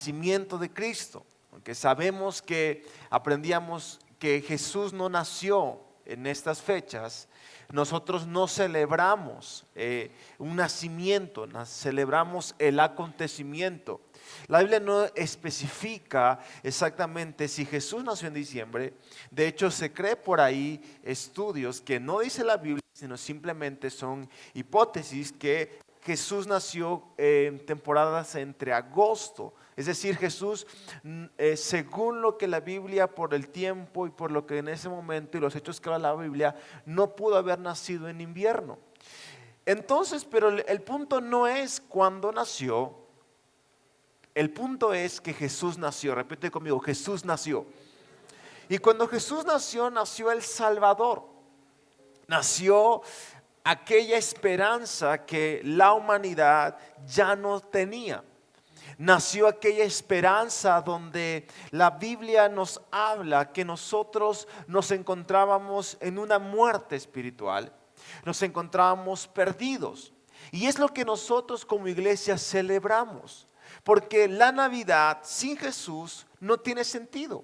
nacimiento de Cristo. Aunque sabemos que aprendíamos que Jesús no nació en estas fechas, nosotros no celebramos un nacimiento, celebramos el acontecimiento. La Biblia no especifica exactamente si Jesús nació en diciembre. De hecho, se cree por ahí estudios que no dice la Biblia, sino simplemente son hipótesis que Jesús nació en temporadas entre agosto. Es decir, Jesús, según lo que la Biblia, por el tiempo y por lo que en ese momento y los hechos que habla la Biblia, no pudo haber nacido en invierno. Entonces, pero el punto no es cuándo nació, el punto es que Jesús nació. Repite conmigo, Jesús nació. Y cuando Jesús nació, nació el Salvador. Nació aquella esperanza que la humanidad ya no tenía. Nació aquella esperanza donde la Biblia nos habla que nosotros nos encontrábamos en una muerte espiritual, nos encontrábamos perdidos. Y es lo que nosotros como iglesia celebramos, porque la Navidad sin Jesús no tiene sentido.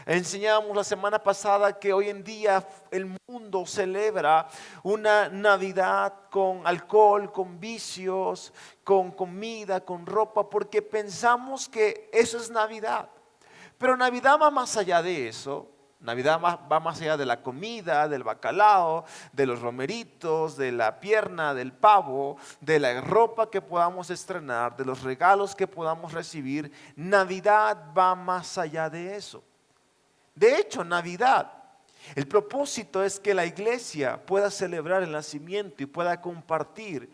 Enseñábamos la semana pasada que hoy en día el mundo celebra una Navidad con alcohol, con vicios, con comida, con ropa, porque pensamos que eso es Navidad. Pero Navidad va más allá de eso. Navidad va más allá de la comida, del bacalao, de los romeritos, de la pierna, del pavo, de la ropa que podamos estrenar, de los regalos que podamos recibir. Navidad va más allá de eso. De hecho, Navidad, el propósito es que la iglesia pueda celebrar el nacimiento y pueda compartir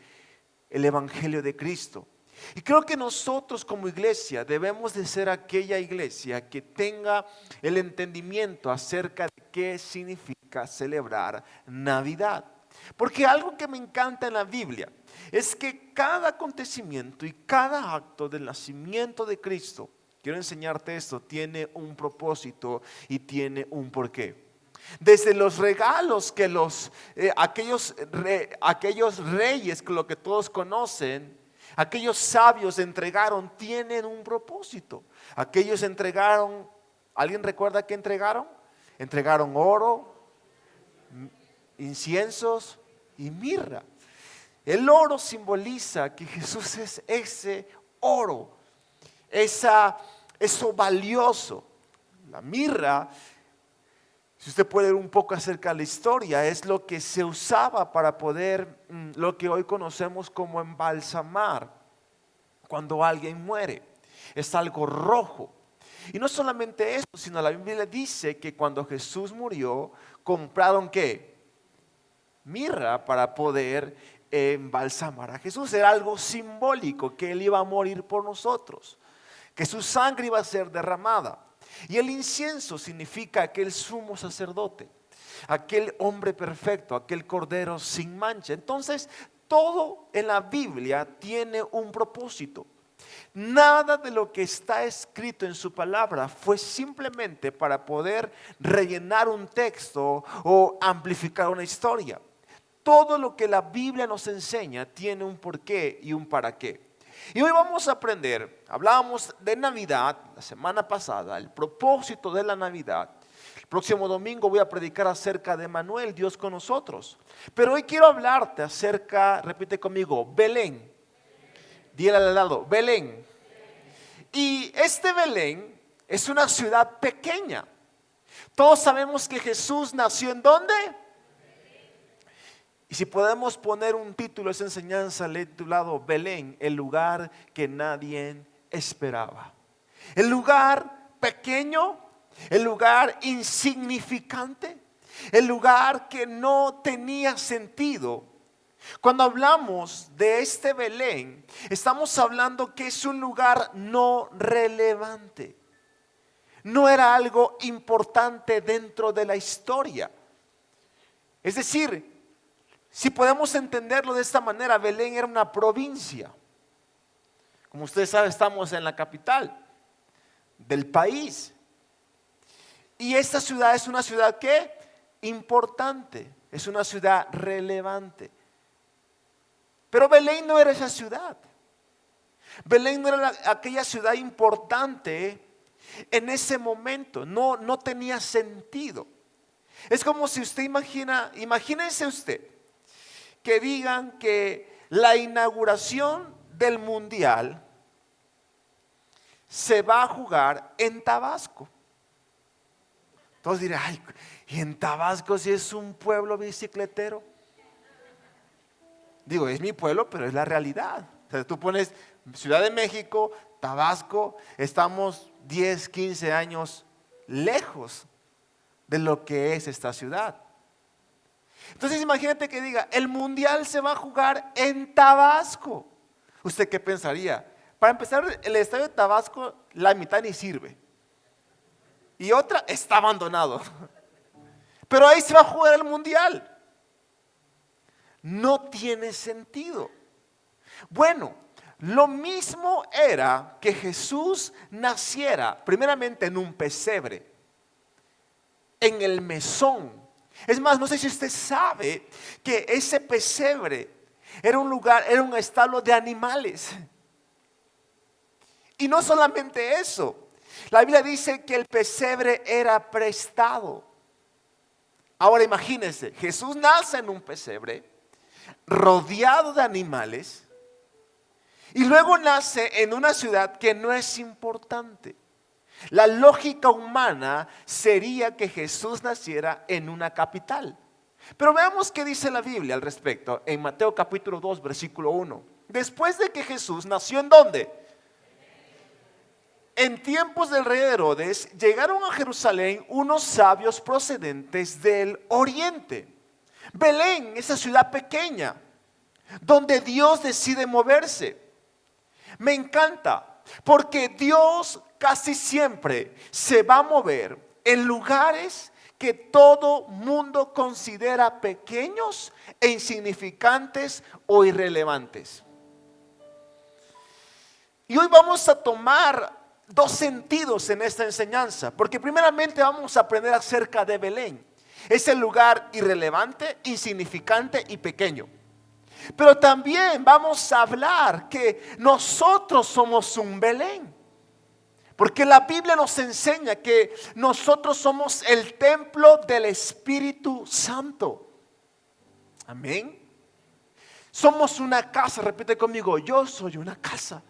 el evangelio de Cristo. Y creo que nosotros como iglesia debemos de ser aquella iglesia que tenga el entendimiento acerca de qué significa celebrar Navidad. Porque algo que me encanta en la Biblia es que cada acontecimiento y cada acto del nacimiento de Cristo, quiero enseñarte esto, tiene un propósito y tiene un porqué. Desde los regalos que aquellos reyes, que lo que todos conocen, aquellos sabios entregaron, tienen un propósito. Aquellos entregaron, ¿alguien recuerda qué entregaron? Entregaron oro, inciensos y mirra. El oro simboliza que Jesús es ese oro, eso valioso. La mirra, si usted puede ver un poco acerca de la historia, es lo que se usaba para poder, lo que hoy conocemos como embalsamar cuando alguien muere. Es algo rojo. Y no solamente eso, sino la Biblia dice que cuando Jesús murió, compraron ¿qué? Mirra para poder embalsamar a Jesús. Era algo simbólico, que Él iba a morir por nosotros, que su sangre iba a ser derramada. Y el incienso significa aquel sumo sacerdote, aquel hombre perfecto, aquel cordero sin mancha. Entonces, todo en la Biblia tiene un propósito. Nada de lo que está escrito en su palabra fue simplemente para poder rellenar un texto o amplificar una historia. Todo lo que la Biblia nos enseña tiene un porqué y un para qué. Y hoy vamos a aprender, hablábamos de Navidad la semana pasada, el propósito de la Navidad. El próximo domingo voy a predicar acerca de Emmanuel, Dios con nosotros. Pero hoy quiero hablarte acerca, repite conmigo, Belén. Dile al lado, Belén. Y este Belén es una ciudad pequeña. Todos sabemos que Jesús nació ¿en dónde? Y si podemos poner un título a esa enseñanza, le he titulado Belén, el lugar que nadie esperaba. El lugar pequeño, el lugar insignificante, el lugar que no tenía sentido. Cuando hablamos de este Belén, estamos hablando que es un lugar no relevante. No era algo importante dentro de la historia. Es decir, si podemos entenderlo de esta manera, Belén era una provincia. Como ustedes saben, estamos en la capital del país. Y esta ciudad es una ciudad ¿qué? Importante, es una ciudad relevante. Pero Belén no era esa ciudad. Belén no era aquella ciudad importante en ese momento, no tenía sentido. Es como si usted imagínense usted que digan que la inauguración del mundial se va a jugar en Tabasco. Entonces dirán, ay, ¿y en Tabasco si es un pueblo bicicletero? Digo, es mi pueblo, pero es la realidad. O sea, tú pones Ciudad de México, Tabasco, estamos 10, 15 años lejos de lo que es esta ciudad. Entonces imagínate que diga, el mundial se va a jugar en Tabasco. ¿Usted qué pensaría? Para empezar, el estadio de Tabasco, la mitad ni sirve. Y otra está abandonado. Pero ahí se va a jugar el mundial. No tiene sentido. Bueno, lo mismo era que Jesús naciera primeramente en un pesebre, en el mesón. Es más, no sé si usted sabe que ese pesebre era un lugar, era un establo de animales. Y no solamente eso, la Biblia dice que el pesebre era prestado. Ahora imagínense, Jesús nace en un pesebre, rodeado de animales, y luego nace en una ciudad que no es importante. La lógica humana sería que Jesús naciera en una capital. Pero veamos qué dice la Biblia al respecto en Mateo capítulo 2, versículo 1. Después de que Jesús nació, ¿en dónde? En tiempos del rey Herodes, llegaron a Jerusalén unos sabios procedentes del oriente. Belén, esa ciudad pequeña, donde Dios decide moverse. Me encanta, porque Dios casi siempre se va a mover en lugares que todo mundo considera pequeños e insignificantes o irrelevantes. Y hoy vamos a tomar dos sentidos en esta enseñanza, porque primeramente vamos a aprender acerca de Belén. Es el lugar irrelevante, insignificante y pequeño. Pero también vamos a hablar que nosotros somos un Belén. Porque la Biblia nos enseña que nosotros somos el templo del Espíritu Santo. Amén. Somos una casa, repite conmigo, yo soy una casa.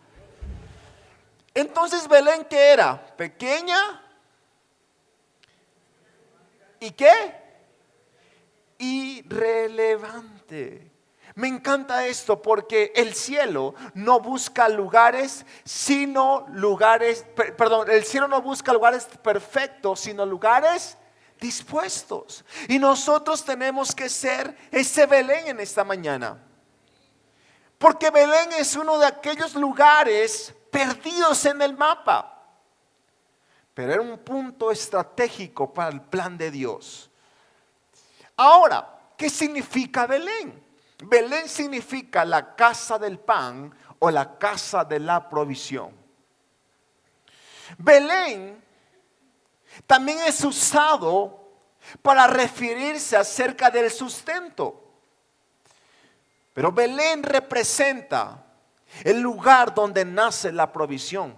Entonces Belén, ¿qué era? Pequeña. ¿Y qué? Irrelevante. Me encanta esto porque el cielo no busca lugares, sino lugares, el cielo no busca lugares perfectos, sino lugares dispuestos. Y nosotros tenemos que ser ese Belén en esta mañana. Porque Belén es uno de aquellos lugares perdidos en el mapa. Pero era un punto estratégico para el plan de Dios. Ahora, ¿qué significa Belén? Belén significa la casa del pan o la casa de la provisión. Belén también es usado para referirse acerca del sustento. Pero Belén representa el lugar donde nace la provisión.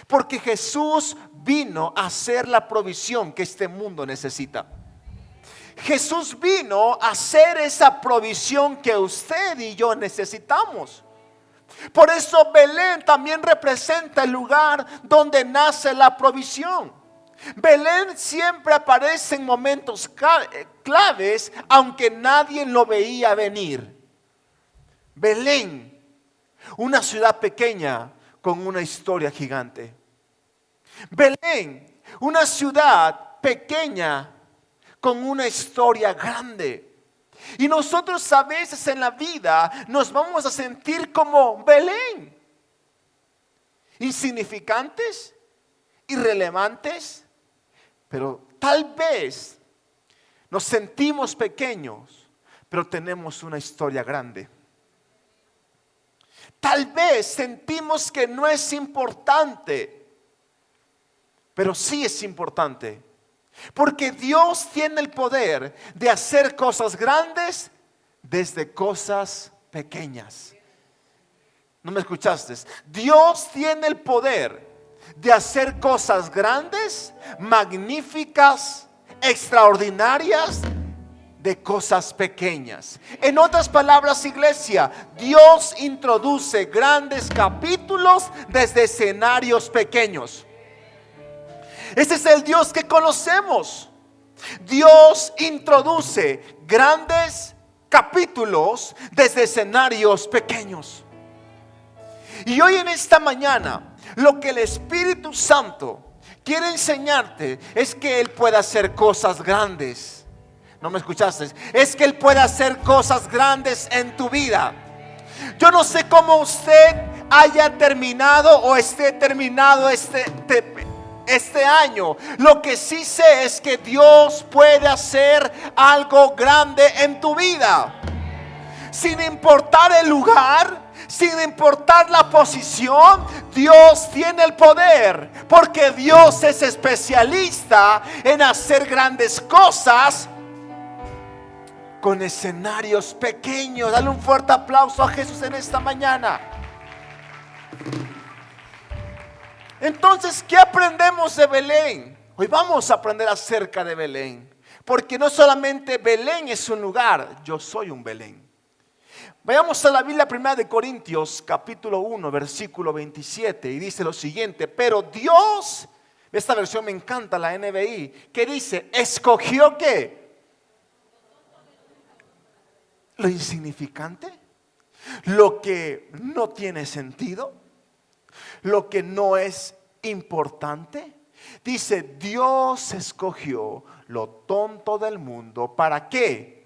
Porque Jesús vino a ser la provisión que este mundo necesita. Jesús vino a hacer esa provisión que usted y yo necesitamos. Por eso Belén también representa el lugar donde nace la provisión. Belén siempre aparece en momentos claves, aunque nadie lo veía venir. Belén, una ciudad pequeña con una historia gigante. Belén, una ciudad pequeña con una historia grande. Y nosotros a veces en la vida nos vamos a sentir como Belén, insignificantes, irrelevantes, pero tal vez nos sentimos pequeños, pero tenemos una historia grande. Tal vez sentimos que no es importante, pero sí es importante. Porque Dios tiene el poder de hacer cosas grandes desde cosas pequeñas. ¿No me escuchaste? Dios tiene el poder de hacer cosas grandes, magníficas, extraordinarias, de cosas pequeñas. En otras palabras, iglesia, Dios introduce grandes capítulos desde escenarios pequeños. Ese es el Dios que conocemos. Dios introduce grandes capítulos desde escenarios pequeños. Y hoy en esta mañana, lo que el Espíritu Santo quiere enseñarte es que Él puede hacer cosas grandes. ¿No me escuchaste? Es que Él puede hacer cosas grandes en tu vida. Yo no sé cómo usted haya terminado o esté terminado este año. Lo que sí sé es que Dios puede hacer algo grande en tu vida. Sin importar el lugar, sin importar la posición, Dios tiene el poder. Porque Dios es especialista en hacer grandes cosas con escenarios pequeños. Dale un fuerte aplauso a Jesús en esta mañana. Entonces, ¿qué aprendemos de Belén? Hoy vamos a aprender acerca de Belén. Porque no solamente Belén es un lugar, yo soy un Belén. Vayamos a la Biblia, 1 Corintios capítulo 1 versículo 27, y dice lo siguiente: pero Dios, esta versión me encanta, la NBI, que dice, escogió ¿qué? Lo insignificante, lo que no tiene sentido, lo que no es importante. Dice, Dios escogió lo tonto del mundo. ¿Para qué?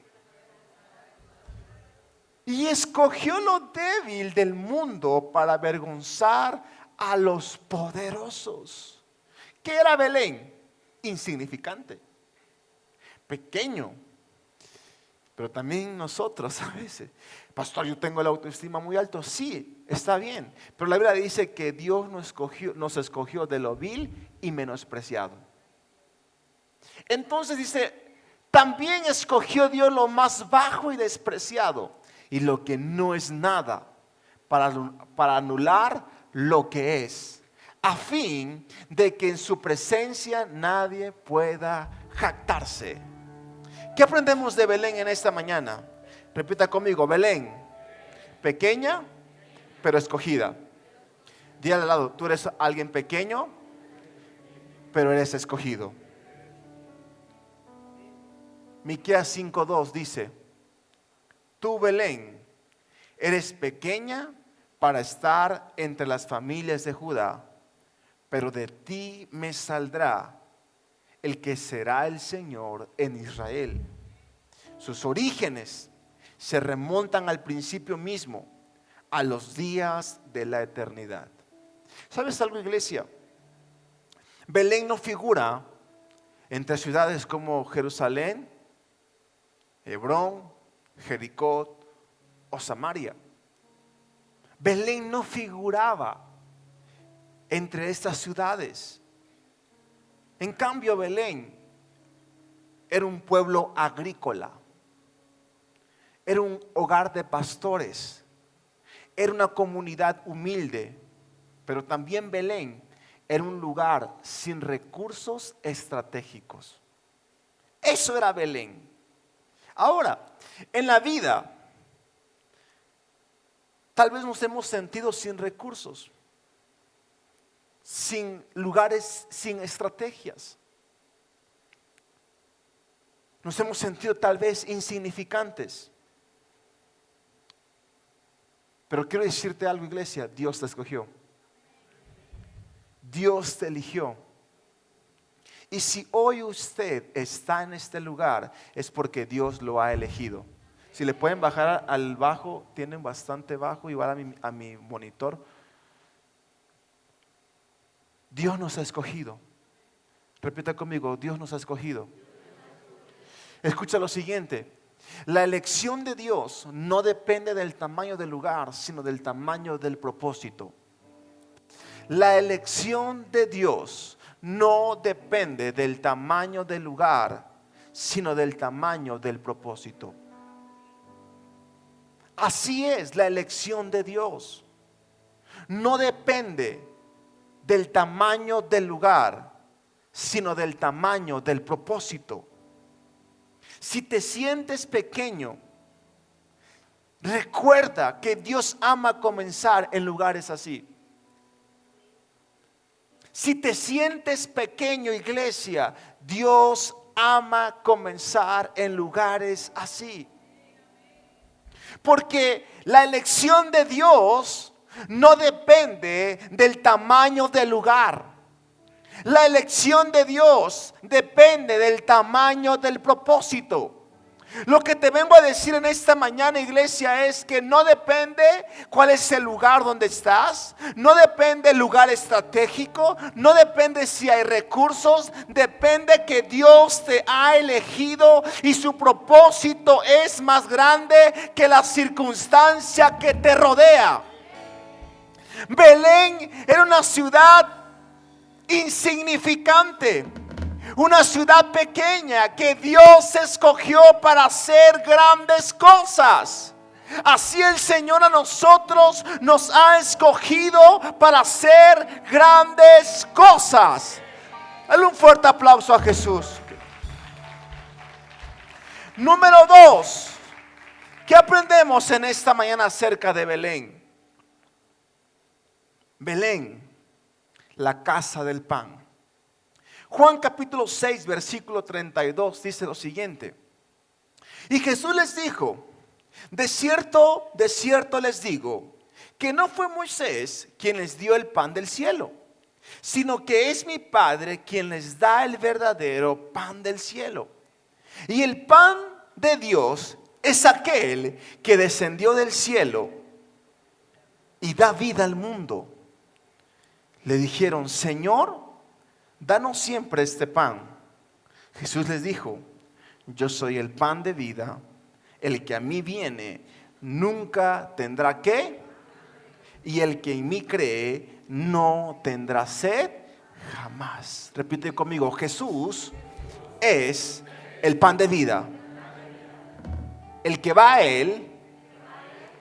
Y escogió lo débil del mundo para avergonzar a los poderosos. ¿Qué era Belén? Insignificante, pequeño. Pero también nosotros a veces, pastor, yo tengo la autoestima muy alto. Sí, está bien. Pero la Biblia dice que Dios nos escogió de lo vil y menospreciado. Entonces dice, también escogió Dios lo más bajo y despreciado, y lo que no es nada, para anular lo que es, a fin de que en su presencia nadie pueda jactarse. ¿Qué aprendemos de Belén en esta mañana? Repita conmigo, Belén, pequeña pero escogida. Dígale al lado, tú eres alguien pequeño pero eres escogido. Miqueas 5:2 dice, tú Belén eres pequeña para estar entre las familias de Judá, pero de ti me saldrá el que será el Señor en Israel. Sus orígenes se remontan al principio mismo, a los días de la eternidad. ¿Sabes algo, iglesia? Belén no figura entre ciudades como Jerusalén, Hebrón, Jericó o Samaria. Belén no figuraba entre estas ciudades. En cambio, Belén era un pueblo agrícola, era un hogar de pastores, era una comunidad humilde, pero también Belén era un lugar sin recursos estratégicos. Eso era Belén. Ahora, en la vida, tal vez nos hemos sentido sin recursos, sin lugares, sin estrategias. Nos hemos sentido tal vez insignificantes. Pero quiero decirte algo, iglesia, Dios te escogió. Dios te eligió. Y si hoy usted está en este lugar, es porque Dios lo ha elegido. Si le pueden bajar al bajo, tienen bastante bajo, igual a mi monitor. Dios nos ha escogido. Repita conmigo, Dios nos ha escogido. Escucha lo siguiente: la elección de Dios no depende del tamaño del lugar, sino del tamaño del propósito. La elección de Dios no depende del tamaño del lugar, sino del tamaño del propósito. Así es la elección de Dios. no depende del tamaño del lugar, sino del tamaño del propósito. Si te sientes pequeño, recuerda que Dios ama comenzar en lugares así. Si te sientes pequeño, iglesia, Dios ama comenzar en lugares así. Porque la elección de Dios no depende del tamaño del lugar. La elección de Dios depende del tamaño del propósito. Lo que te vengo a decir en esta mañana, iglesia, es que no depende cuál es el lugar donde estás, no depende el lugar estratégico, no depende si hay recursos, depende que Dios te ha elegido y su propósito es más grande que la circunstancia que te rodea. Belén era una ciudad insignificante, una ciudad pequeña que Dios escogió para hacer grandes cosas. Así el Señor a nosotros nos ha escogido para hacer grandes cosas. Dale un fuerte aplauso a Jesús. Número 2, ¿qué aprendemos en esta mañana acerca de Belén? Belén, la casa del pan. Juan capítulo 6 versículo 32 dice lo siguiente: y Jesús les dijo: de cierto les digo, que no fue Moisés quien les dio el pan del cielo, sino que es mi Padre quien les da el verdadero pan del cielo. Y el pan de Dios es aquel que descendió del cielo y da vida al mundo. Le dijeron: Señor, danos siempre este pan. Jesús les dijo: yo soy el pan de vida. El que a mí viene nunca tendrá ¿qué? Y el que en mí cree no tendrá sed jamás. Repite conmigo: Jesús es el pan de vida. El que va a él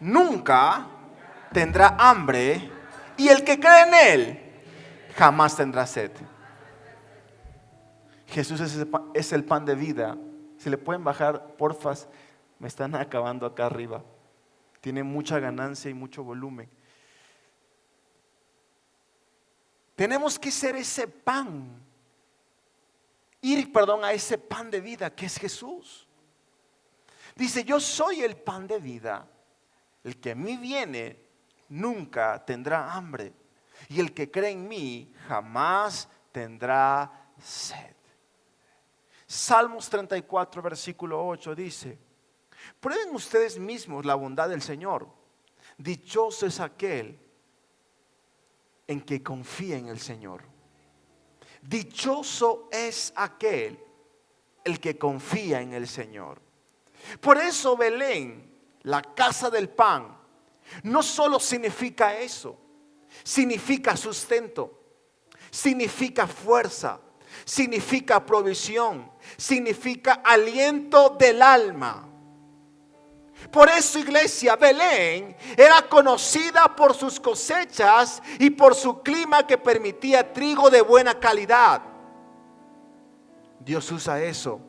nunca tendrá hambre, y el que cree en él jamás tendrá sed. Jesús es el pan de vida. Si le pueden bajar, porfa, me están acabando acá arriba. Tiene mucha ganancia y mucho volumen. Tenemos que ser ese pan. Ir a ese pan de vida que es Jesús. Dice: yo soy el pan de vida. El que a mí viene nunca tendrá hambre, y el que cree en mí jamás tendrá sed. Salmos 34 versículo 8 dice: prueben ustedes mismos la bondad del Señor. Dichoso es aquel en que confía en el Señor. Dichoso es aquel el que confía en el Señor. Por eso Belén, la casa del pan, no solo significa eso, significa sustento, significa fuerza, significa provisión, significa aliento del alma. Por eso, iglesia, Belén era conocida por sus cosechas y por su clima que permitía trigo de buena calidad. Dios usa eso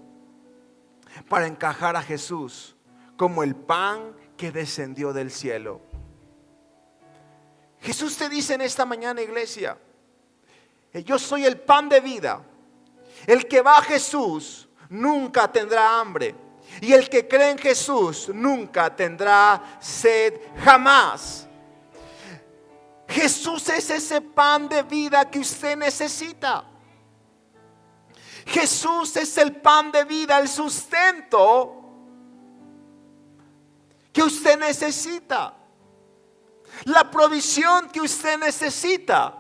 para encajar a Jesús como el pan que descendió del cielo. Jesús te dice en esta mañana, iglesia: yo soy el pan de vida. El que va a Jesús nunca tendrá hambre, y el que cree en Jesús nunca tendrá sed jamás. Jesús es ese pan de vida que usted necesita. Jesús es el pan de vida, el sustento que usted necesita, la provisión que usted necesita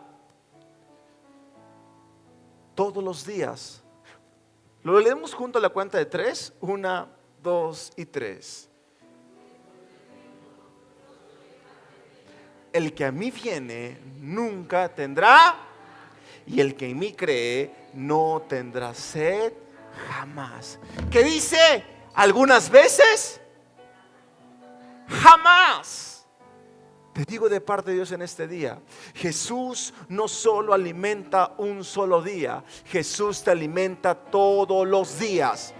todos los días. Lo leemos junto a la cuenta de 3. 1, 2 y 3. El que a mí viene nunca tendrá, y el que en mí cree no tendrá sed jamás. ¿Qué dice? Algunas veces, jamás. Te digo de parte de Dios en este día, Jesús no solo alimenta un solo día, Jesús te alimenta todos los días.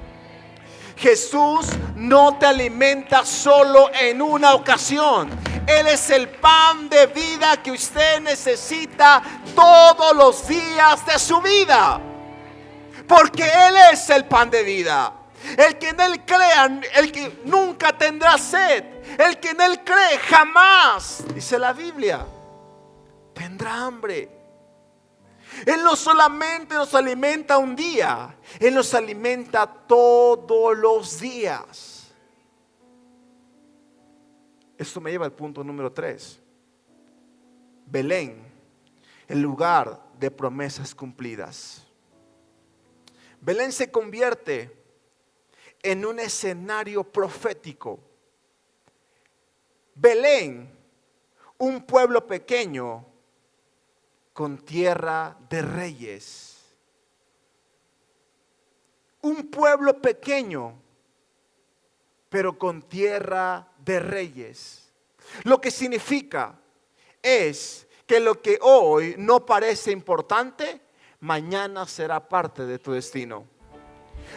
Jesús no te alimenta solo en una ocasión. Él es el pan de vida que usted necesita todos los días de su vida. Porque Él es el pan de vida. El que en Él crea, el que nunca tendrá sed. El que en Él cree jamás, dice la Biblia, tendrá hambre. Él no solamente nos alimenta un día, Él nos alimenta todos los días. Esto me lleva al punto número 3. Belén, el lugar de promesas cumplidas. Belén se convierte en un escenario profético. Belén, un pueblo pequeño con tierra de reyes. Un pueblo pequeño, pero con tierra de reyes. Lo que significa es que lo que hoy no parece importante, mañana será parte de tu destino.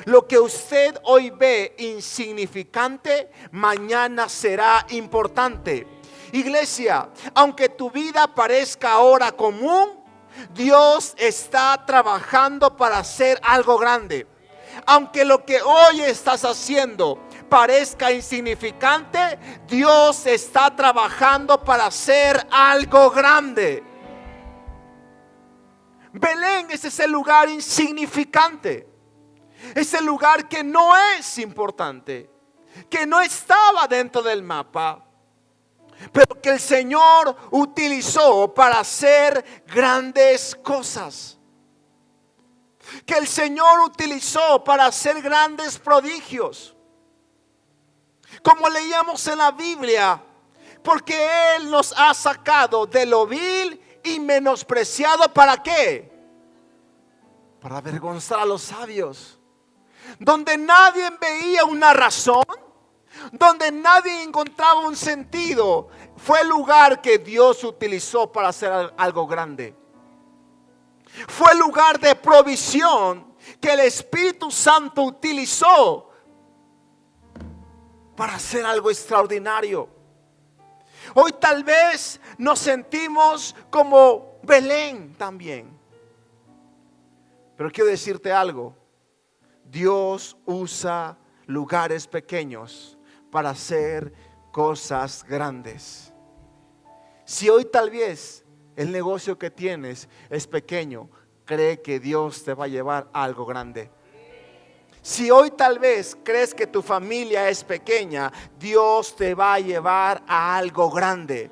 Lo que usted hoy ve insignificante, mañana será importante. Iglesia, aunque tu vida parezca ahora común, Dios está trabajando para hacer algo grande. Aunque lo que hoy estás haciendo parezca insignificante, Dios está trabajando para hacer algo grande. Belén es ese lugar insignificante, ese lugar que no es importante, que no estaba dentro del mapa, pero que el Señor utilizó para hacer grandes cosas. Que el Señor utilizó para hacer grandes prodigios. Como leíamos en la Biblia, porque Él nos ha sacado de lo vil y menospreciado. ¿Para qué? Para avergonzar a los sabios. Donde nadie veía una razón, donde nadie encontraba un sentido, fue el lugar que Dios utilizó para hacer algo grande. Fue el lugar de provisión que el Espíritu Santo utilizó para hacer algo extraordinario. Hoy tal vez nos sentimos como Belén también. Pero quiero decirte algo. Dios usa lugares pequeños para hacer cosas grandes. Si hoy tal vez el negocio que tienes es pequeño, cree que Dios te va a llevar a algo grande. Si hoy tal vez crees que tu familia es pequeña, Dios te va a llevar a algo grande.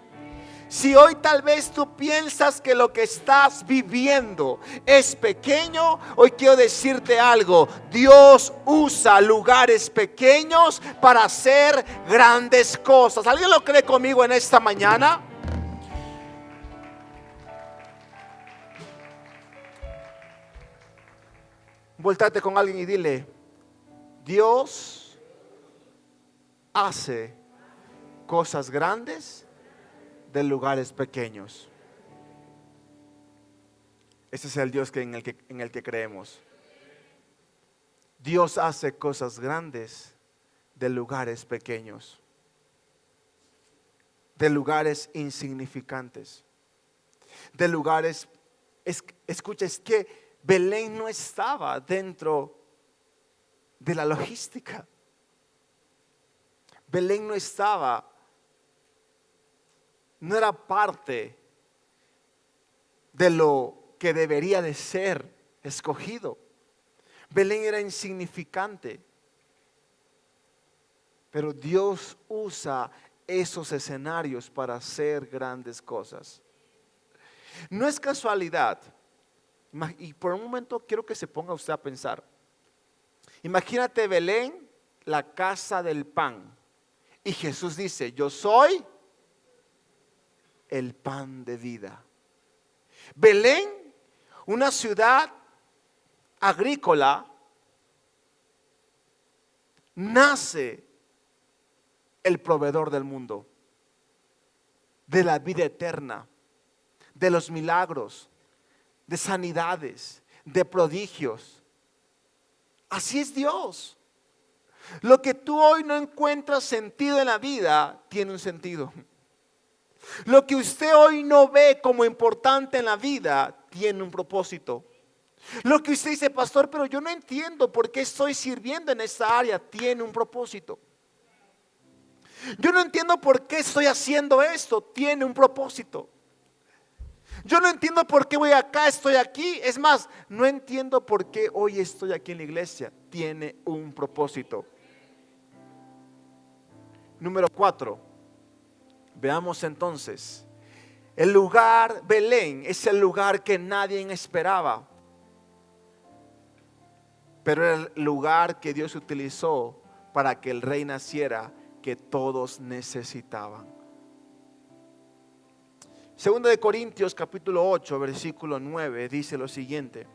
Si hoy tal vez tú piensas que lo que estás viviendo es pequeño, hoy quiero decirte algo. Dios usa lugares pequeños para hacer grandes cosas. ¿Alguien lo cree conmigo en esta mañana? Voltate con alguien y dile: Dios hace cosas grandes de lugares pequeños. Ese es el Dios en el que creemos. Dios hace cosas grandes de lugares pequeños, de lugares insignificantes, de lugares. Escucha, es que Belén no estaba dentro de la logística. Belén no era parte de lo que debería de ser escogido. Belén era insignificante. Pero Dios usa esos escenarios para hacer grandes cosas. No es casualidad. Y por un momento quiero que se ponga usted a pensar. Imagínate Belén, la casa del pan. Y Jesús dice: yo soy el pan de vida. Belén, una ciudad agrícola, nace el proveedor del mundo. de la vida eterna, de los milagros, de sanidades, de prodigios. Así es Dios. Lo que tú hoy no encuentras sentido en la vida, tiene un sentido. Lo que usted hoy no ve como importante en la vida, tiene un propósito. Lo que usted dice, pastor, pero yo no entiendo por qué estoy sirviendo en esta área, tiene un propósito. Yo no entiendo por qué estoy haciendo esto, tiene un propósito. Yo no entiendo por qué voy acá, estoy aquí. Es más, no entiendo por qué hoy estoy aquí en la iglesia, tiene un propósito. Número 4. Veamos entonces. El lugar Belén es el lugar que nadie esperaba, pero era el lugar que Dios utilizó para que el rey naciera, que todos necesitaban. Segundo de Corintios capítulo 8 versículo 9 dice lo siguiente: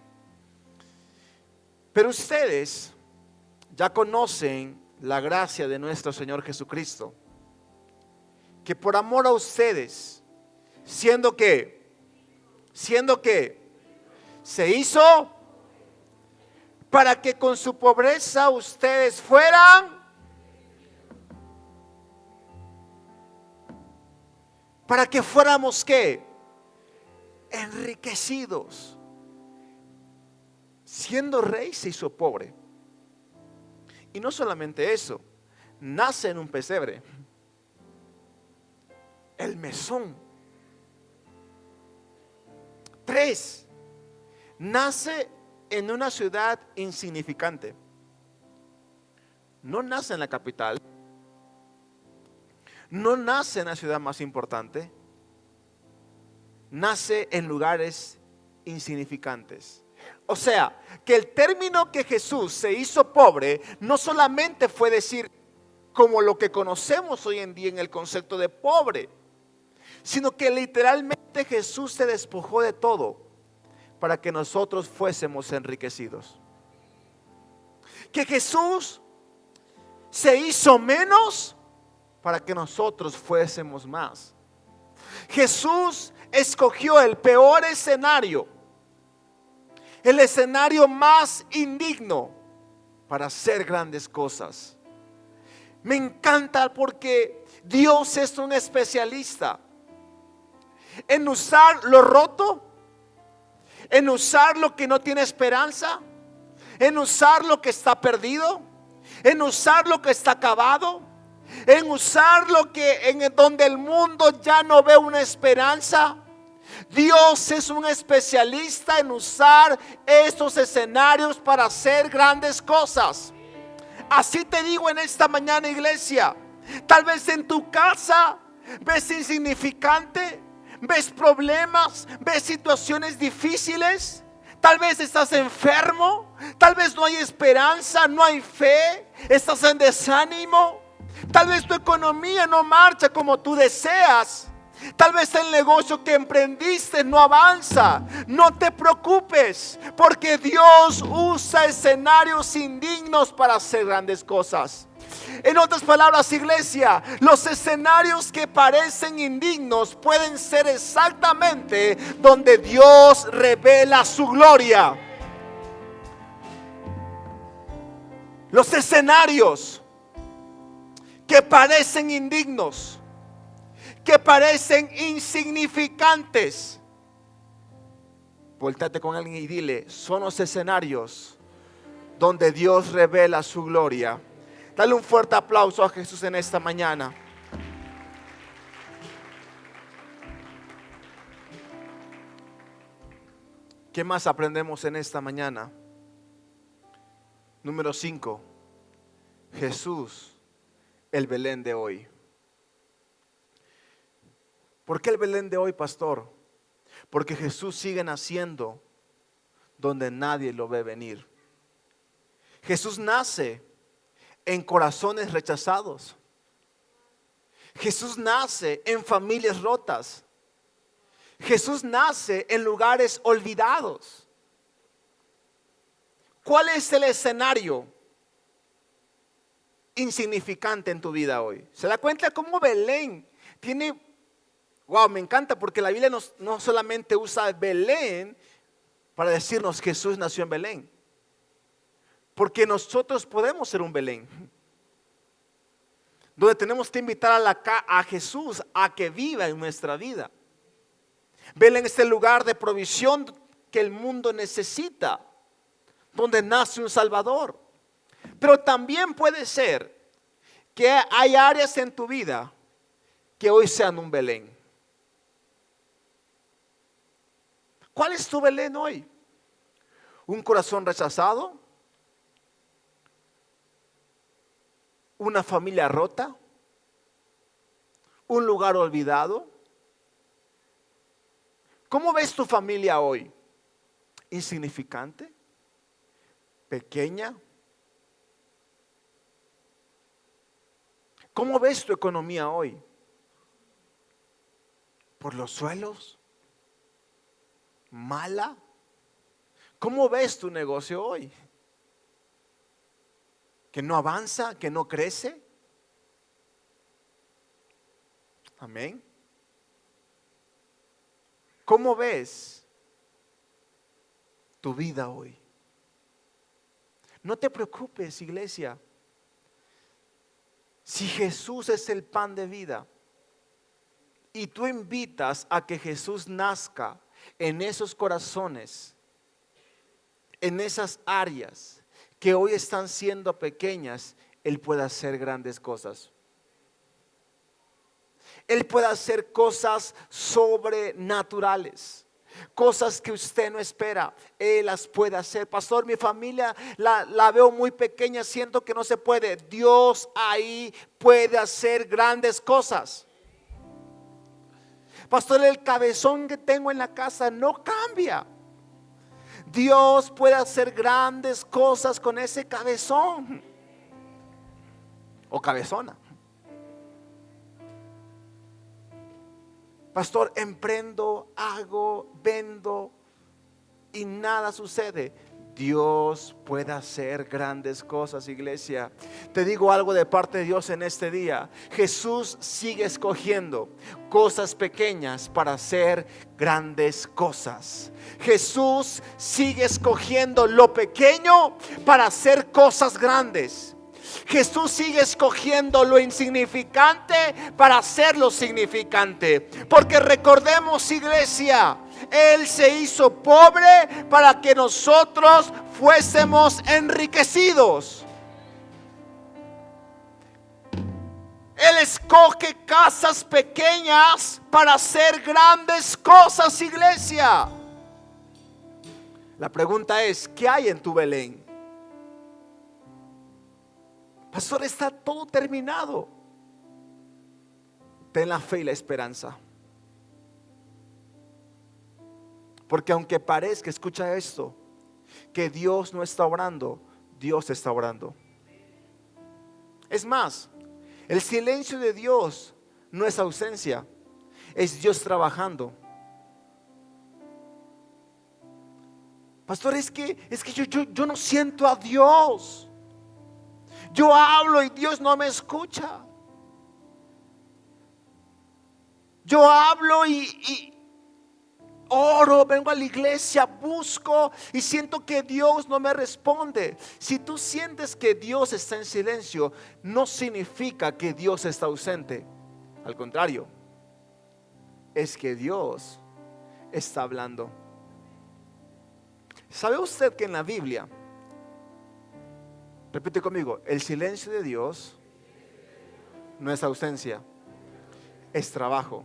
pero ustedes ya conocen la gracia de nuestro Señor Jesucristo, que por amor a ustedes, siendo que se hizo para que con su pobreza ustedes fueran, para que fuéramos ¿qué? Enriquecidos. Siendo rey se hizo pobre. Y no solamente eso, nace en un pesebre, el mesón. 3, nace en una ciudad insignificante. No nace en la capital, no nace en la ciudad más importante, nace en lugares insignificantes. O sea, que el término que Jesús se hizo pobre no solamente fue decir como lo que conocemos hoy en día en el concepto de pobre, sino que literalmente Jesús se despojó de todo para que nosotros fuésemos enriquecidos. Que Jesús se hizo menos para que nosotros fuésemos más. Jesús escogió el peor escenario, el escenario más indigno, para hacer grandes cosas. Me encanta porque Dios es un especialista en usar lo roto, en usar lo que no tiene esperanza, en usar lo que está perdido, en usar lo que está acabado, en usar lo que en donde el mundo ya no ve una esperanza. Dios es un especialista en usar estos escenarios para hacer grandes cosas. Así te digo en esta mañana, iglesia, tal vez en tu casa ves insignificante, ves problemas, ves situaciones difíciles. Tal vez estás enfermo, tal vez no hay esperanza, no hay fe, estás en desánimo. Tal vez tu economía no marcha como tú deseas. Tal vez el negocio que emprendiste no avanza. No te preocupes, porque Dios usa escenarios indignos para hacer grandes cosas. En otras palabras, iglesia, los escenarios que parecen indignos pueden ser exactamente donde Dios revela su gloria. Los escenarios que parecen indignos, que parecen insignificantes, vuéltate con alguien y dile: son los escenarios donde Dios revela su gloria. Dale un fuerte aplauso a Jesús en esta mañana. ¿Qué más aprendemos en esta mañana? Número 5. Jesús, el Belén de hoy. ¿Por qué el Belén de hoy, pastor? Porque Jesús sigue naciendo donde nadie lo ve venir. Jesús nace en corazones rechazados. Jesús nace en familias rotas. Jesús nace en lugares olvidados. ¿Cuál es el escenario insignificante en tu vida hoy? ¿Se da cuenta cómo Belén tiene Wow, me encanta porque la Biblia no solamente usa Belén para decirnos que Jesús nació en Belén, porque nosotros podemos ser un Belén, donde tenemos que invitar a Jesús a que viva en nuestra vida. Belén es el lugar de provisión que el mundo necesita, donde nace un Salvador. Pero también puede ser que hay áreas en tu vida que hoy sean un Belén. ¿Cuál es tu Belén hoy? ¿Un corazón rechazado? ¿Una familia rota? ¿Un lugar olvidado? ¿Cómo ves tu familia hoy? ¿Insignificante? ¿Pequeña? ¿Cómo ves tu economía hoy? ¿Por los suelos? ¿Mala? ¿Cómo ves tu negocio hoy? ¿Que no avanza? ¿Que no crece? Amén. ¿Cómo ves tu vida hoy? No te preocupes, iglesia. Si Jesús es el pan de vida y tú invitas a que Jesús nazca en esos corazones, en esas áreas que hoy están siendo pequeñas, Él puede hacer grandes cosas. Él puede hacer cosas sobrenaturales, cosas que usted no espera. Él las puede hacer. Pastor, mi familia la veo muy pequeña, siento que no se puede. Dios ahí puede hacer grandes cosas. Pastor, el cabezón que tengo en la casa no cambia. Dios puede hacer grandes cosas con ese cabezón o cabezona. Pastor, emprendo, hago, vendo y nada sucede. Dios puede hacer grandes cosas, iglesia. Te digo algo de parte de Dios en este día. Jesús sigue escogiendo cosas pequeñas para hacer grandes cosas. Jesús sigue escogiendo lo pequeño para hacer cosas grandes. Jesús sigue escogiendo lo insignificante para hacerlo significante. Porque recordemos, iglesia, Él se hizo pobre para que nosotros fuésemos enriquecidos. Él escoge casas pequeñas para hacer grandes cosas, iglesia. La pregunta es, ¿qué hay en tu Belén? Pastor, está todo terminado. Ten la fe y la esperanza. Porque aunque parezca, escucha esto, que Dios no está obrando, Dios está obrando. Es más, el silencio de Dios no es ausencia, es Dios trabajando. Pastor, es que yo no siento a Dios. Yo hablo y Dios no me escucha. Yo hablo y oro, vengo a la iglesia, busco y siento que Dios no me responde. Si tú sientes que Dios está en silencio, no significa que Dios está ausente. Al contrario, es que Dios está hablando. ¿Sabe usted que en la Biblia, repite conmigo, el silencio de Dios no es ausencia, es trabajo?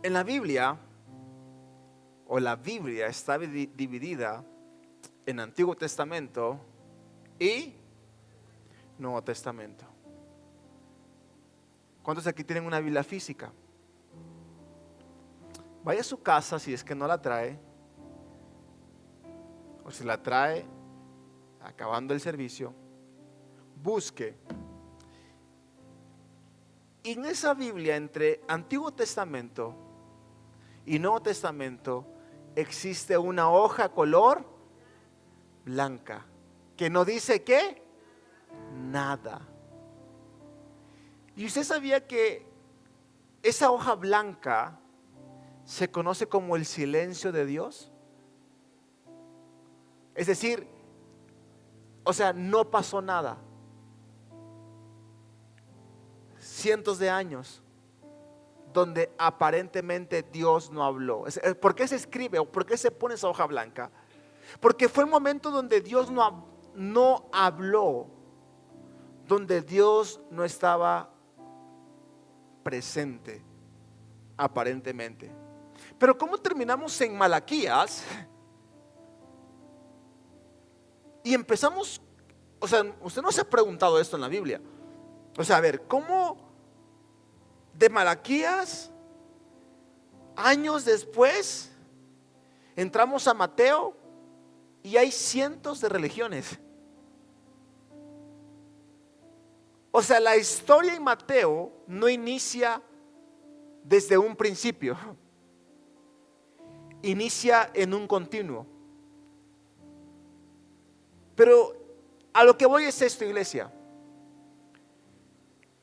En la Biblia, o la Biblia está dividida en Antiguo Testamento y Nuevo Testamento. ¿Cuántos aquí tienen una Biblia física? Vaya a su casa, si es que no la trae, o si la trae acabando el servicio, busque. Y en esa Biblia, entre Antiguo Testamento y Nuevo Testamento, existe una hoja color blanca que no dice ¿qué? Nada. ¿Y usted sabía que esa hoja blanca se conoce como el silencio de Dios? Es decir, o sea, no pasó nada. Cientos de años donde aparentemente Dios no habló. ¿Por qué se escribe o por qué se pone esa hoja blanca? Porque fue el momento donde Dios no habló, donde Dios no estaba presente, aparentemente. Pero ¿cómo terminamos en Malaquías? Y empezamos, o sea, usted no se ha preguntado esto en la Biblia. O sea, a ver, ¿cómo de Malaquías, años después, entramos a Mateo y hay cientos de religiones? O sea, la historia en Mateo no inicia desde un principio, inicia en un continuo. Pero a lo que voy es esto, iglesia.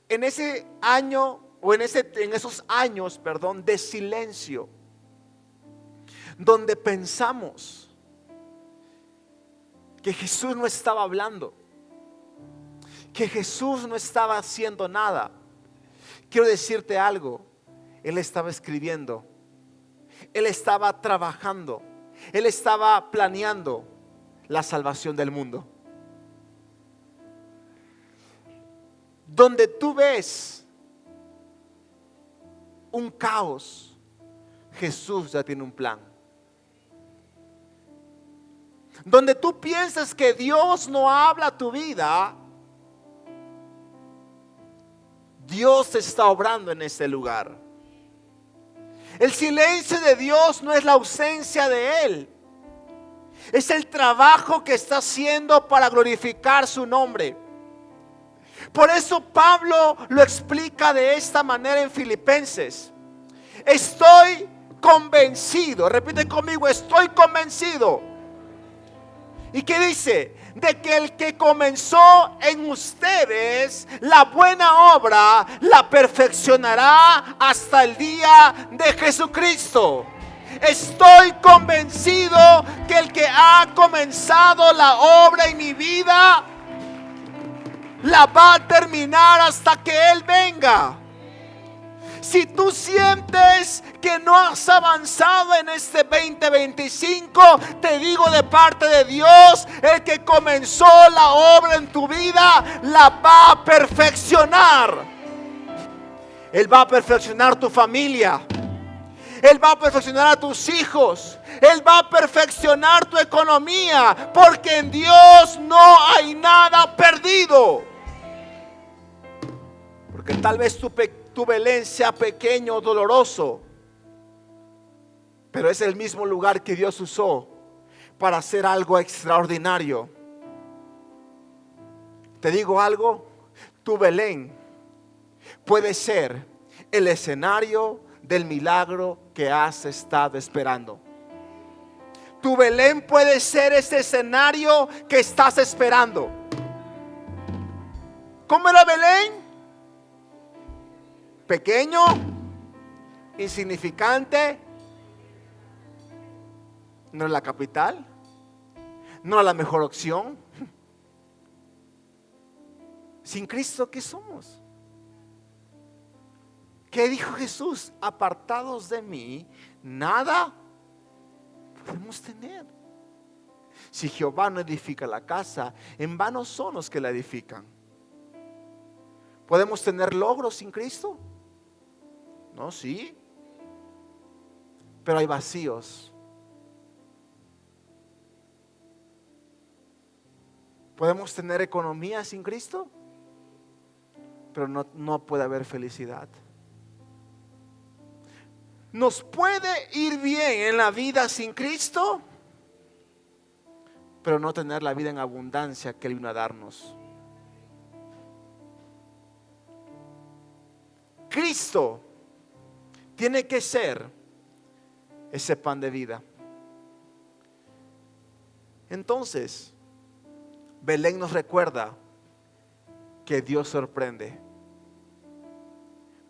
En ese año, o en esos años, perdón, de silencio, donde pensamos que Jesús no estaba hablando, que Jesús no estaba haciendo nada, quiero decirte algo. Él estaba escribiendo, Él estaba trabajando, Él estaba planeando la salvación del mundo. Donde tú ves un caos, Jesús ya tiene un plan. Donde tú piensas que Dios no habla a tu vida, Dios está obrando en este lugar. El silencio de Dios no es la ausencia de Él, es el trabajo que está haciendo para glorificar su nombre. Por eso Pablo lo explica de esta manera en Filipenses. Estoy convencido, repite conmigo, estoy convencido. ¿Y qué dice? De que el que comenzó en ustedes la buena obra la perfeccionará hasta el día de Jesucristo. Estoy convencido que el que ha comenzado la obra en mi vida la va a terminar hasta que Él venga. Si tú sientes que no has avanzado en este 2025, te digo de parte de Dios, el que comenzó la obra en tu vida la va a perfeccionar. Él va a perfeccionar tu familia, Él va a perfeccionar a tus hijos, Él va a perfeccionar tu economía, porque en Dios no hay nada perdido. Porque tal vez tu Belén sea pequeño o doloroso, pero es el mismo lugar que Dios usó para hacer algo extraordinario. Te digo algo, tu Belén puede ser el escenario del milagro que has estado esperando. Tu Belén puede ser ese escenario que estás esperando. ¿Cómo era Belén? Pequeño, insignificante, no es la capital, no es la mejor opción. Sin Cristo, ¿qué somos? ¿Qué dijo Jesús? Apartados de mí, nada podemos tener. Si Jehová no edifica la casa, en vano son los que la edifican. ¿Podemos tener logros sin Cristo? No, sí, pero hay vacíos. ¿Podemos tener economía sin Cristo? Pero no puede haber felicidad. ¿Nos puede ir bien en la vida sin Cristo? Pero no tener la vida en abundancia que Él vino a darnos. Cristo tiene que ser ese pan de vida. Entonces, Belén nos recuerda que Dios sorprende.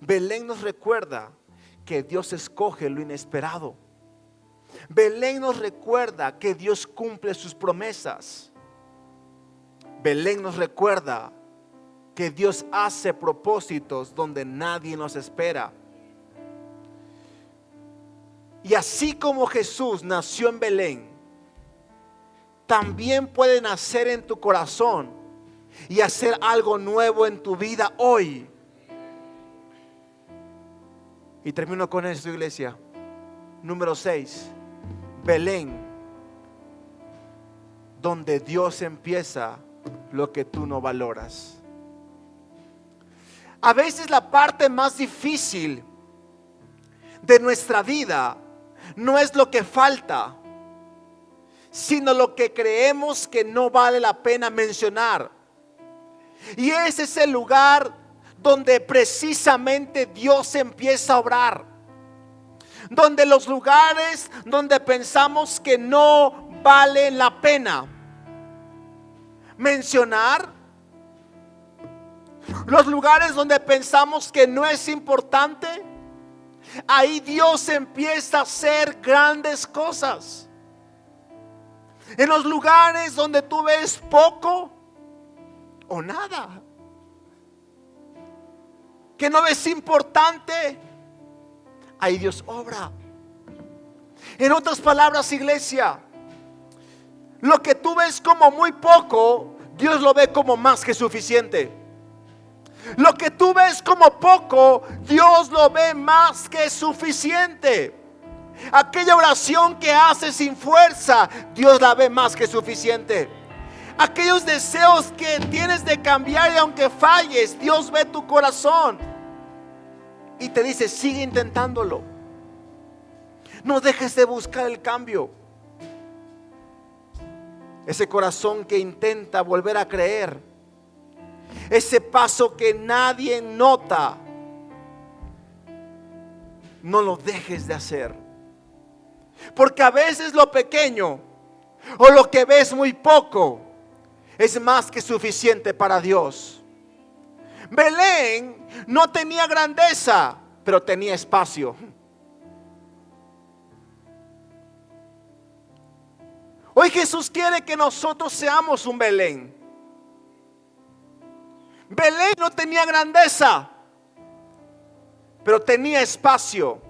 Belén nos recuerda que Dios escoge lo inesperado. Belén nos recuerda que Dios cumple sus promesas. Belén nos recuerda que Dios hace propósitos donde nadie nos espera. Y así como Jesús nació en Belén, también puede nacer en tu corazón y hacer algo nuevo en tu vida hoy. Y termino con esto, iglesia. Número 6. Belén, donde Dios empieza lo que tú no valoras. A veces la parte más difícil de nuestra vida no es lo que falta, sino lo que creemos que no vale la pena mencionar. Y ese es el lugar donde precisamente Dios empieza a obrar. Donde los lugares donde pensamos que no vale la pena mencionar, los lugares donde pensamos que no es importante, ahí Dios empieza a hacer grandes cosas. En los lugares donde tú ves poco o nada, que no ves importante, ahí Dios obra. En otras palabras, iglesia, lo que tú ves como muy poco, Dios lo ve como más que suficiente. Lo que tú ves como poco, Dios lo ve más que suficiente. Aquella oración que haces sin fuerza, Dios la ve más que suficiente. Aquellos deseos que tienes de cambiar y aunque falles, Dios ve tu corazón y te dice: sigue intentándolo. No dejes de buscar el cambio. Ese corazón que intenta volver a creer, ese paso que nadie nota, no lo dejes de hacer. Porque a veces lo pequeño o lo que ves muy poco es más que suficiente para Dios. Belén no tenía grandeza, pero tenía espacio. Hoy Jesús quiere que nosotros seamos un Belén. Belén no tenía grandeza, pero tenía espacio.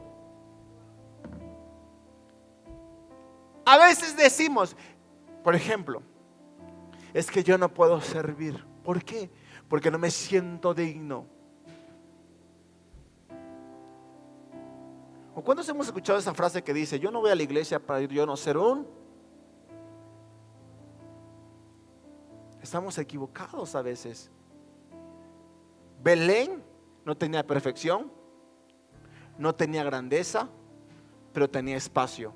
A veces decimos, por ejemplo, es que yo no puedo servir. ¿Por qué? Porque no me siento digno. ¿O cuántos hemos escuchado esa frase que dice: yo no voy a la iglesia para yo no ser un? Estamos equivocados a veces. Belén no tenía perfección, no tenía grandeza, pero tenía espacio.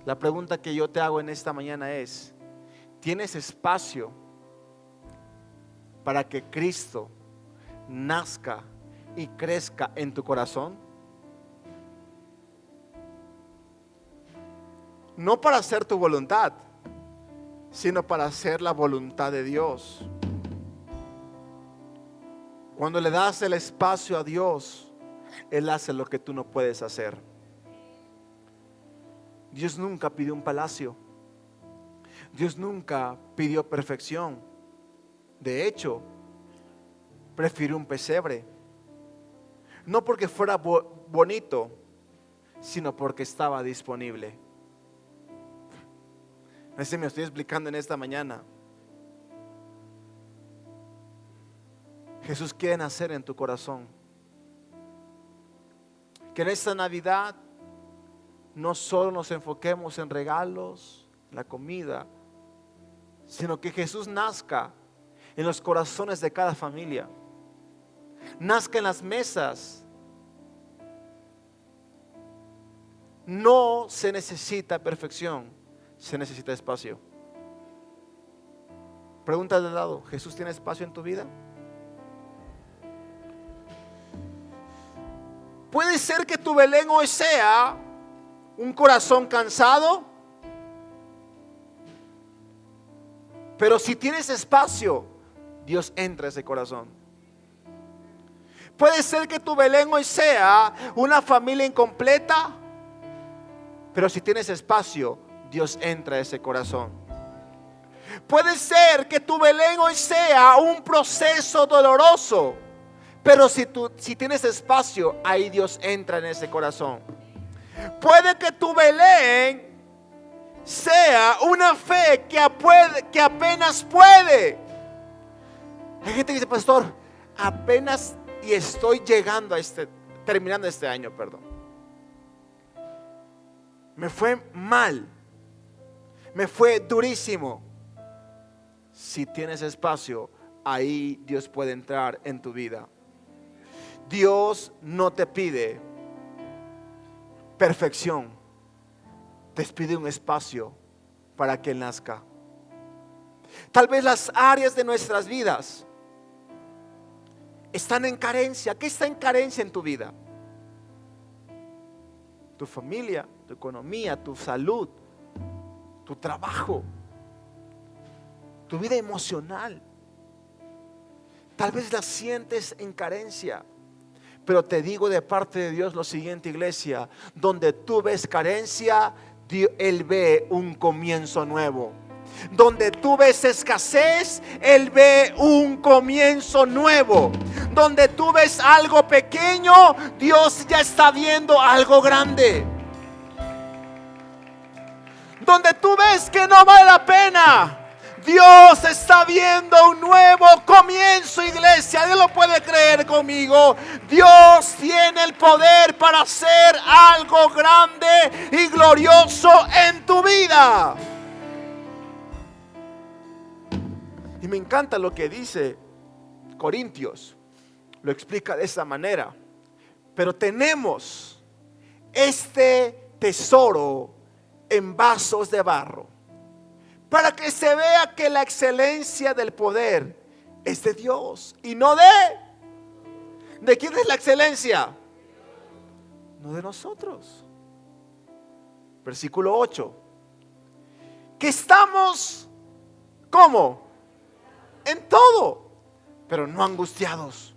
La pregunta que yo te hago en esta mañana es: ¿tienes espacio para que Cristo nazca y crezca en tu corazón? No para hacer tu voluntad, sino para hacer la voluntad de Dios. Cuando le das el espacio a Dios, Él hace lo que tú no puedes hacer. Dios nunca pidió un palacio. Dios nunca pidió perfección. De hecho, prefirió un pesebre. No porque fuera bonito, sino porque estaba disponible. No sé si me estoy explicando en esta mañana. Jesús quiere nacer en tu corazón. Que en esta Navidad no solo nos enfoquemos en regalos, la comida, sino que Jesús nazca en los corazones de cada familia. Nazca en las mesas. No se necesita perfección, se necesita espacio. Pregunta de lado: ¿Jesús tiene espacio en tu vida? Puede ser que tu Belén hoy sea un corazón cansado, pero si tienes espacio, Dios entra a ese corazón. Puede ser que tu Belén hoy sea una familia incompleta, pero si tienes espacio, Dios entra a ese corazón. Puede ser que tu Belén hoy sea un proceso doloroso, pero si tienes espacio, ahí Dios entra en ese corazón. Puede que tu Belén sea una fe que apenas puede. Hay gente que dice, pastor, apenas y estoy llegando terminando este año, perdón. Me fue mal, me fue durísimo. Si tienes espacio, ahí Dios puede entrar en tu vida. Dios no te pide perfección, te pide un espacio para que Él nazca. Tal vez las áreas de nuestras vidas están en carencia. ¿Qué está en carencia en tu vida? Tu familia, tu economía, tu salud, tu trabajo, tu vida emocional. Tal vez la sientes en carencia. Pero te digo de parte de Dios lo siguiente, iglesia: donde tú ves carencia, Él ve un comienzo nuevo. Donde tú ves escasez, Él ve un comienzo nuevo. Donde tú ves algo pequeño, Dios ya está viendo algo grande. Donde tú ves que no vale la pena, Dios está viendo un nuevo comienzo, iglesia. Dios lo puede creer conmigo. Dios tiene el poder para hacer algo grande y glorioso en tu vida. Y me encanta lo que dice Corintios. Lo explica de esa manera. Pero tenemos este tesoro en vasos de barro, para que se vea que la excelencia del poder es de Dios y no ¿de quién es la excelencia? No de nosotros. Versículo 8. Que estamos, ¿cómo? En todo, pero no angustiados.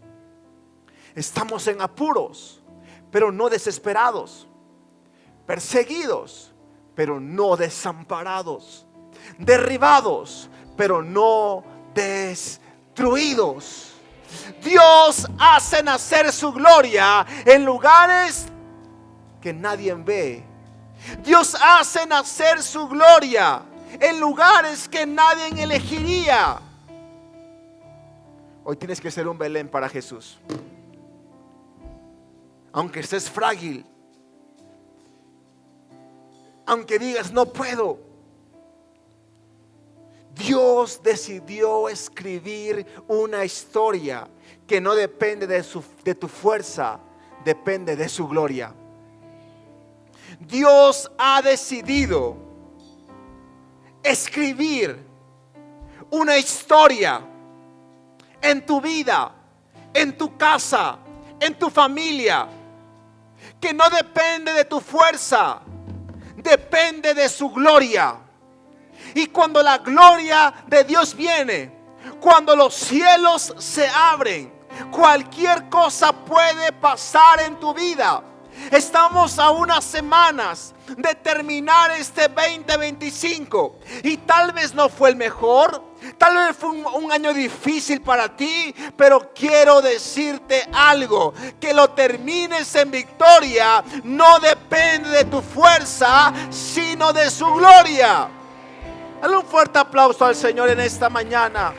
Estamos en apuros, pero no desesperados. Perseguidos, pero no desamparados. Derribados, pero no destruidos. Dios hace nacer su gloria en lugares que nadie ve. Dios hace nacer su gloria en lugares que nadie elegiría. Hoy tienes que ser un Belén para Jesús. Aunque estés frágil, aunque digas no puedo, Dios decidió escribir una historia que no depende de tu fuerza, depende de su gloria. Dios ha decidido escribir una historia en tu vida, en tu casa, en tu familia, que no depende de tu fuerza, depende de su gloria. Y cuando la gloria de Dios viene, cuando los cielos se abren, cualquier cosa puede pasar en tu vida. Estamos a unas semanas de terminar este 2025 y tal vez no fue el mejor, tal vez fue un año difícil para ti, pero quiero decirte algo: que lo termines en victoria no depende de tu fuerza, sino de su gloria. Dale un fuerte aplauso al Señor en esta mañana.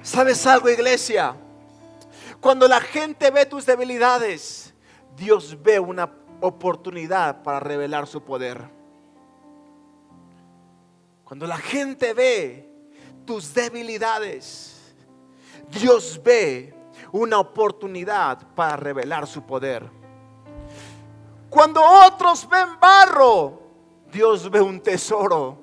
¿Sabes algo, iglesia? Cuando la gente ve tus debilidades, Dios ve una oportunidad para revelar su poder. Cuando la gente ve tus debilidades, Dios ve una oportunidad para revelar su poder. Cuando otros ven barro, Dios ve un tesoro.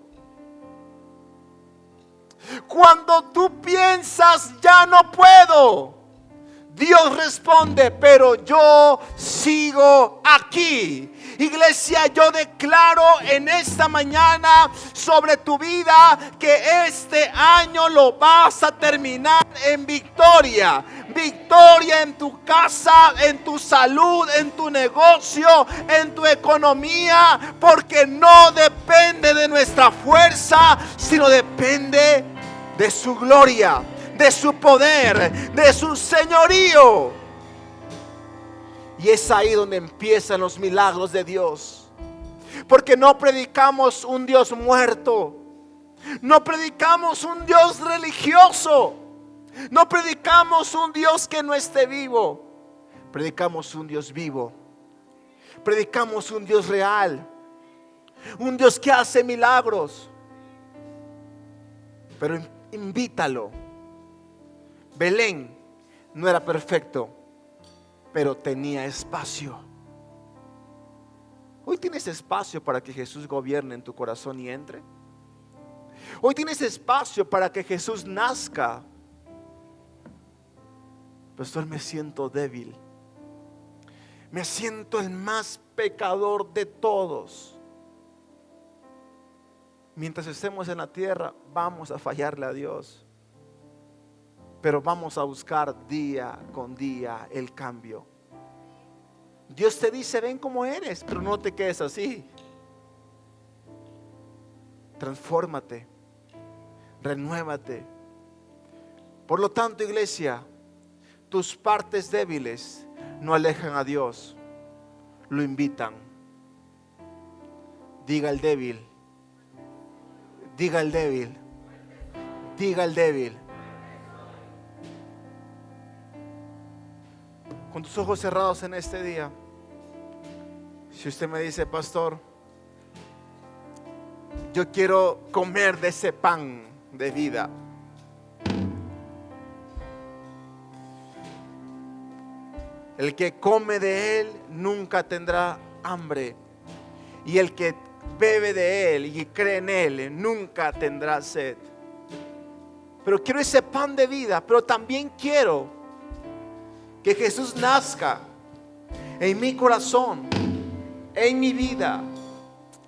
Cuando tú piensas ya no puedo, Dios responde: pero yo sigo aquí. Iglesia, yo declaro en esta mañana sobre tu vida que este año lo vas a terminar en victoria. Victoria en tu casa, en tu salud, en tu negocio, en tu economía, porque no depende de nuestra fuerza, sino depende de su gloria, de su poder, de su señorío. Y es ahí donde empiezan los milagros de Dios, porque no predicamos un Dios muerto, no predicamos un Dios religioso, no predicamos un Dios que no esté vivo. Predicamos un Dios vivo. Predicamos un Dios real, un Dios que hace milagros. Pero invítalo. Belén no era perfecto, pero tenía espacio. Hoy tienes espacio para que Jesús gobierne en tu corazón y entre. Hoy tienes espacio para que Jesús nazca. Pastor, me siento débil. Me siento el más pecador de todos. Mientras estemos en la tierra, vamos a fallarle a Dios. Pero vamos a buscar día con día el cambio. Dios te dice: ven como eres, pero no te quedes así. Transfórmate, renuévate. Por lo tanto, iglesia, tus partes débiles no alejan a Dios, lo invitan. Diga el débil, diga el débil, diga el débil. Con tus ojos cerrados en este día, si usted me dice: pastor, yo quiero comer de ese pan de vida. El que come de él nunca tendrá hambre, y el que bebe de él y cree en él nunca tendrá sed. Pero quiero ese pan de vida, pero también quiero que Jesús nazca en mi corazón, en mi vida.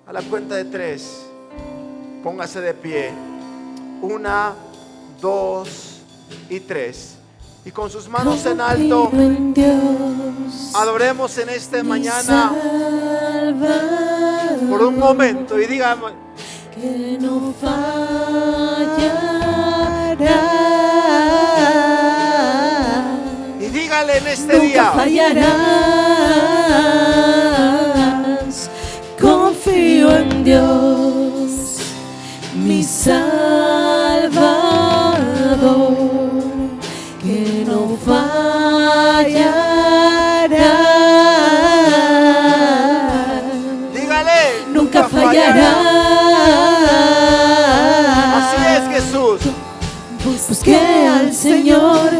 A la cuenta de 3, póngase de pie. 1, 2 y 3. Y con sus manos en alto, adoremos en esta mañana por un momento y digamos que no fallará. Y dígale en este Nunca día: fallarás. Confío en Dios, mi Salvador, que no fallará. dígale: Nunca fallará. Así es, Jesús. Busqué al Señor,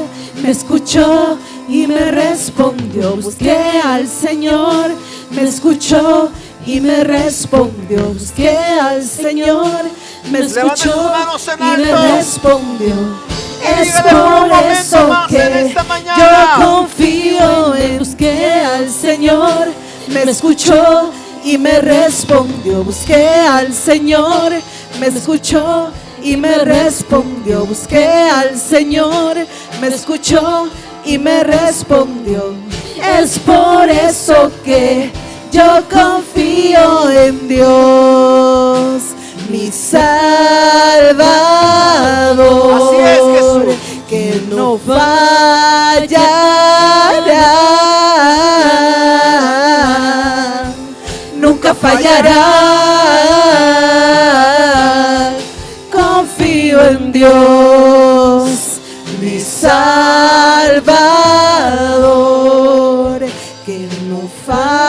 me escuchó y me respondió. Busqué al Señor, me escuchó y me respondió. Busqué al Señor, me escuchó y me respondió. Es por eso que yo confío en. Busqué al Señor, me escuchó y me respondió. Busqué al Señor, me escuchó y me respondió. Busqué al Señor, me escuchó y me respondió. Es por eso que yo confío en Dios, mi Salvador. Así es, Jesús. Que no fallará, nunca fallará. Confío en Dios, mi Salvador, que no fallará.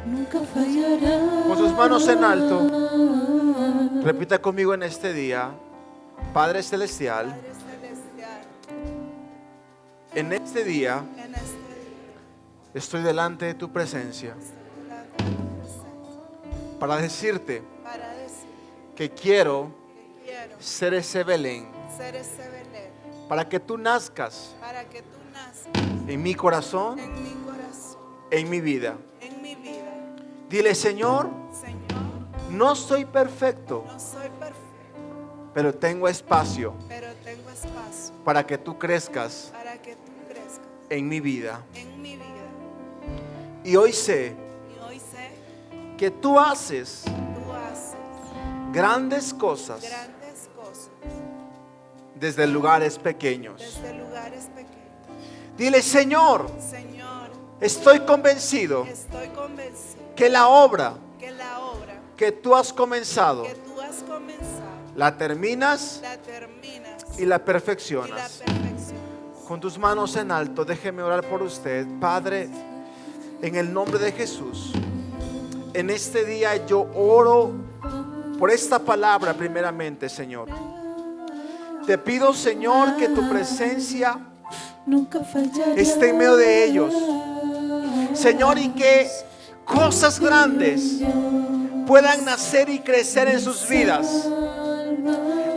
Nunca fallará. Con sus manos en alto, repita conmigo en este día: Padre Celestial, en este día estoy delante de tu presencia para decirte que quiero ser ese Belén ser ese Belén, para que tú nazcas para que tú nazcas en mi corazón, en mi corazón, en mi vida. en mi vida. Dile, Señor, Señor, no soy perfecto, no soy perfecto, pero tengo espacio pero tengo espacio para que tú crezcas para que tú crezcas en mi vida. en mi vida. Y hoy sé Y hoy sé, que tú haces tú haces grandes cosas grandes cosas desde lugares pequeños. desde lugares pequeños. Dile, Señor, Señor, estoy convencido estoy convencido que la obra que la obra que tú has comenzado que tú has comenzado la terminas la terminas y la y la perfeccionas. perfeccionas. Con tus manos en alto, déjeme orar por usted. Padre, en el nombre de Jesús, en este día yo oro por esta palabra primeramente, Señor. Te pido, Señor, que tu presencia Nunca fallará. esté en medio de ellos, Señor, y que cosas grandes puedan nacer y crecer en sus vidas.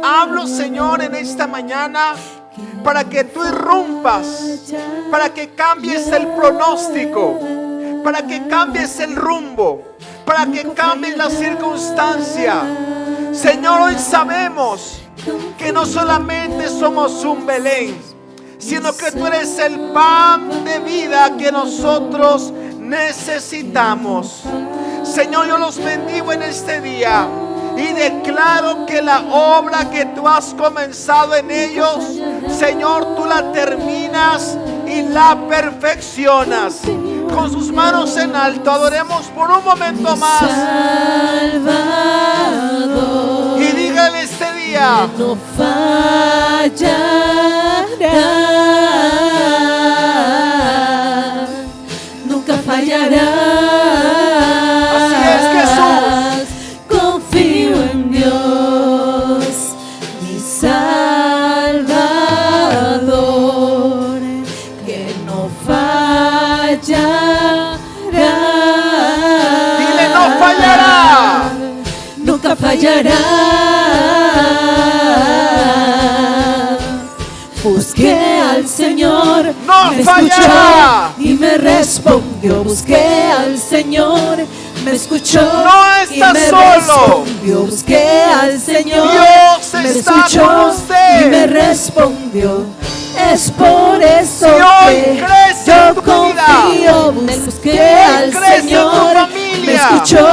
Hablo, Señor, en esta mañana para que tú irrumpas, para que cambies el pronóstico, para que cambies el rumbo, para que cambies la circunstancia. Señor, hoy sabemos que no solamente somos un Belén, sino que tú eres el pan de vida que nosotros necesitamos. Señor, yo los bendigo en este día y declaro que la obra que tú has comenzado en ellos, Señor, tú la terminas y la perfeccionas. Con sus manos en alto, adoremos por un momento más. Salvador, Y dígale este día: no fallará, nunca fallará. Así es, Jesús. Confío en Dios, mi Salvador, que no fallará. Dile, no fallará. Nunca fallará. Busqué al Señor, No me fallará. escuchó y me respondió. Busqué al Señor, me escuchó No y está me solo. respondió. Busqué al Señor, Dios me está escuchó con usted. y me respondió. Es por eso Y hoy que crece en yo tu vida. confío. Busqué Hoy al crece en tu Señor, familia. me escuchó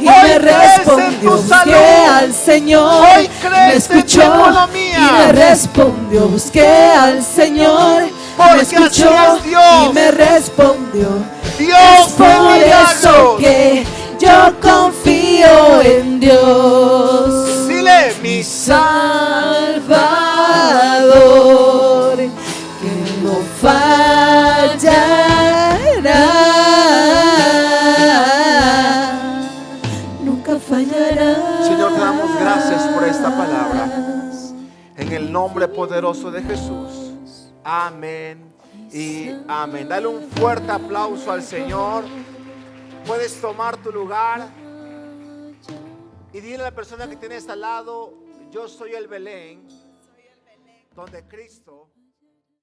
y Hoy me crece en respondió. tu Busqué salud. al Señor, Hoy me crece en tu escuchó economía. y me respondió. Busqué al Señor, Porque me así escuchó es Dios. y me respondió. Dios Es de por eso milagros. que yo confío en Dios, Dile, mi Salvador, que no fallará, nunca fallará. Señor, te damos gracias por esta palabra. En el nombre poderoso de Jesús. Amén y amén. Dale un fuerte aplauso al Señor. Puedes tomar tu lugar y dile a la persona que tienes al lado: yo soy el Belén donde Cristo